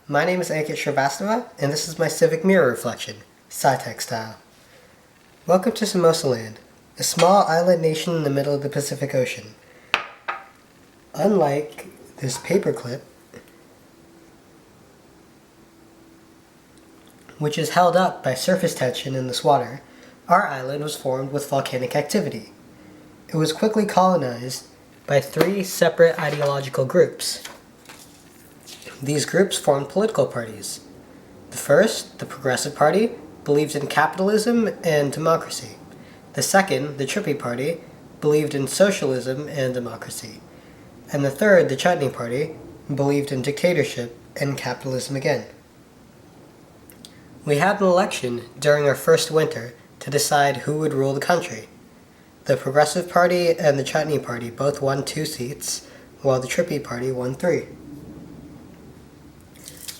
My name is Ankit Shrivastava, and this is my Civic mirror reflection, SciTech style. Welcome to Samosaland, a small island nation in the middle of the Pacific Ocean. Unlike this paperclip, which is held up by surface tension in this water, our island was formed with volcanic activity. It was quickly colonized by three separate ideological groups. These groups formed political parties. The first, the Progressive Party, believed in capitalism and democracy. The second, the Trippy Party, believed in socialism and democracy. And the third, the Chutney Party, believed in dictatorship and capitalism again. We had an election during our first winter to decide who would rule the country. The Progressive Party and the Chutney Party both won 2 seats, while the Trippy Party won 3.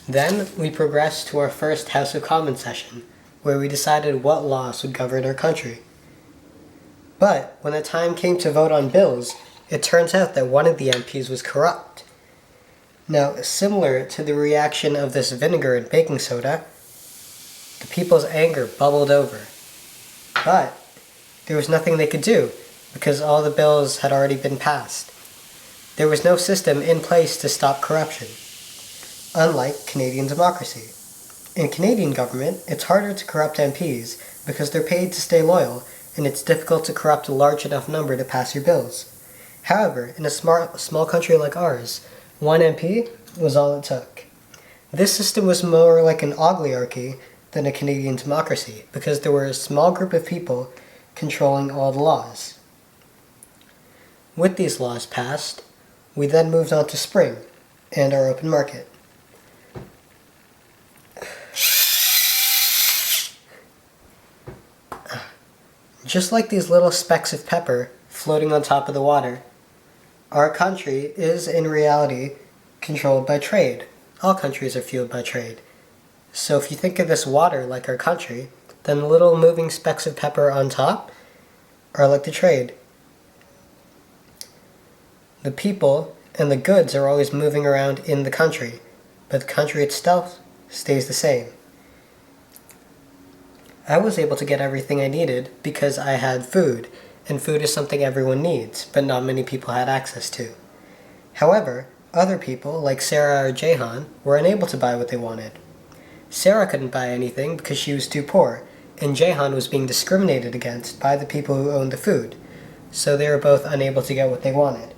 Then we progressed to our first House of Commons session, where we decided what laws would govern our country. But when the time came to vote on bills, it turns out that one of the MPs was corrupt. Now, similar to the reaction of this vinegar and baking soda, the people's anger bubbled over. But there was nothing they could do, because all the bills had already been passed. There was no system in place to stop corruption. Unlike Canadian democracy. In Canadian government, it's harder to corrupt MPs because they're paid to stay loyal, and it's difficult to corrupt a large enough number to pass your bills. However, in a small country like ours, 1 MP was all it took. This system was more like an oligarchy than a Canadian democracy because there were a small group of people controlling all the laws. With these laws passed, we then moved on to spring and our open market. Just like these little specks of pepper floating on top of the water, our country is in reality controlled by trade. All countries are fueled by trade. So if you think of this water like our country, then the little moving specks of pepper on top are like the trade. The people and the goods are always moving around in the country, but the country itself stays the same. I was able to get everything I needed because I had food, and food is something everyone needs, but not many people had access to. However, other people, like Sarah or Jahan, were unable to buy what they wanted. Sarah couldn't buy anything because she was too poor, and Jahan was being discriminated against by the people who owned the food, so they were both unable to get what they wanted.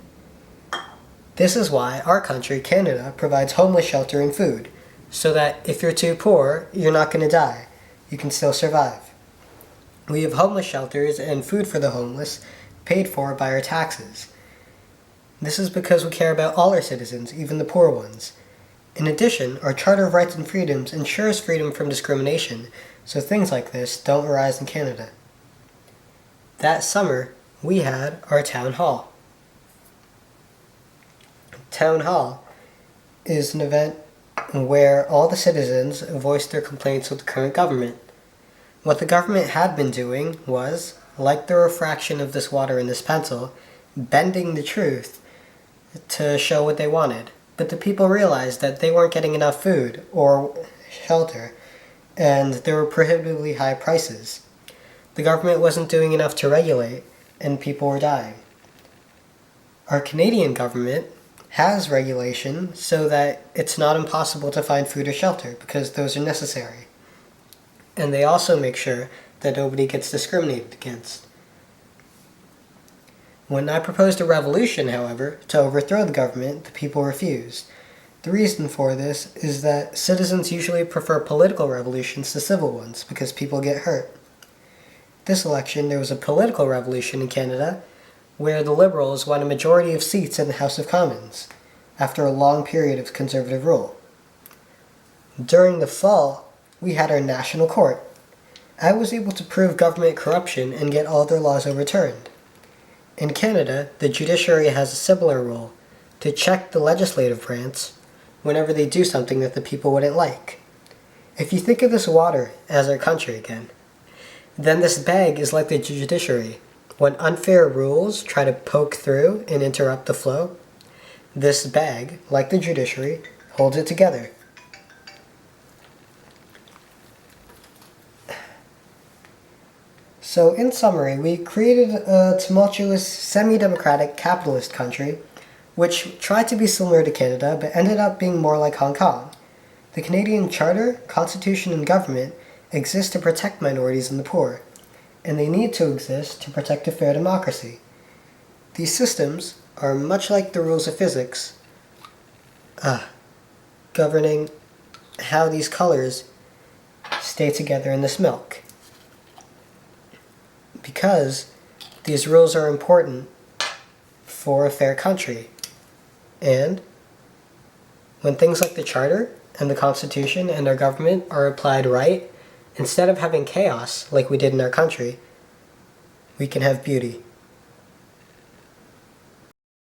This is why our country, Canada, provides homeless shelter and food, so that if you're too poor, you're not going to die. You can still survive. We have homeless shelters and food for the homeless paid for by our taxes. This is because we care about all our citizens, even the poor ones. In addition, our Charter of Rights and Freedoms ensures freedom from discrimination, so things like this don't arise in Canada. That summer, we had our town hall. Town hall is an event where all the citizens voiced their complaints with the current government. What the government had been doing was, like the refraction of this water in this pencil, bending the truth to show what they wanted. But the people realized that they weren't getting enough food or shelter, and there were prohibitively high prices. The government wasn't doing enough to regulate, and people were dying. Our Canadian government has regulation so that it's not impossible to find food or shelter because those are necessary. And they also make sure that nobody gets discriminated against. When I proposed a revolution, however, to overthrow the government, the people refused. The reason for this is that citizens usually prefer political revolutions to civil ones because people get hurt. This election, there was a political revolution in Canada where the Liberals won a majority of seats in the House of Commons after a long period of conservative rule. During the fall, we had our national court. I was able to prove government corruption and get all their laws overturned. In Canada, the judiciary has a similar role to check the legislative branch whenever they do something that the people wouldn't like. If you think of this water as our country again, then this bag is like the judiciary. When unfair rules try to poke through and interrupt the flow, this bag, like the judiciary, holds it together. So in summary, we created a tumultuous, semi-democratic, capitalist country which tried to be similar to Canada but ended up being more like Hong Kong. The Canadian Charter, Constitution, and government exist to protect minorities and the poor, and they need to exist to protect a fair democracy. These systems are much like the rules of physics, governing how these colors stay together in this milk. Because these rules are important for a fair country. And when things like the Charter and the Constitution and our government are applied right, instead of having chaos like we did in our country, we can have beauty.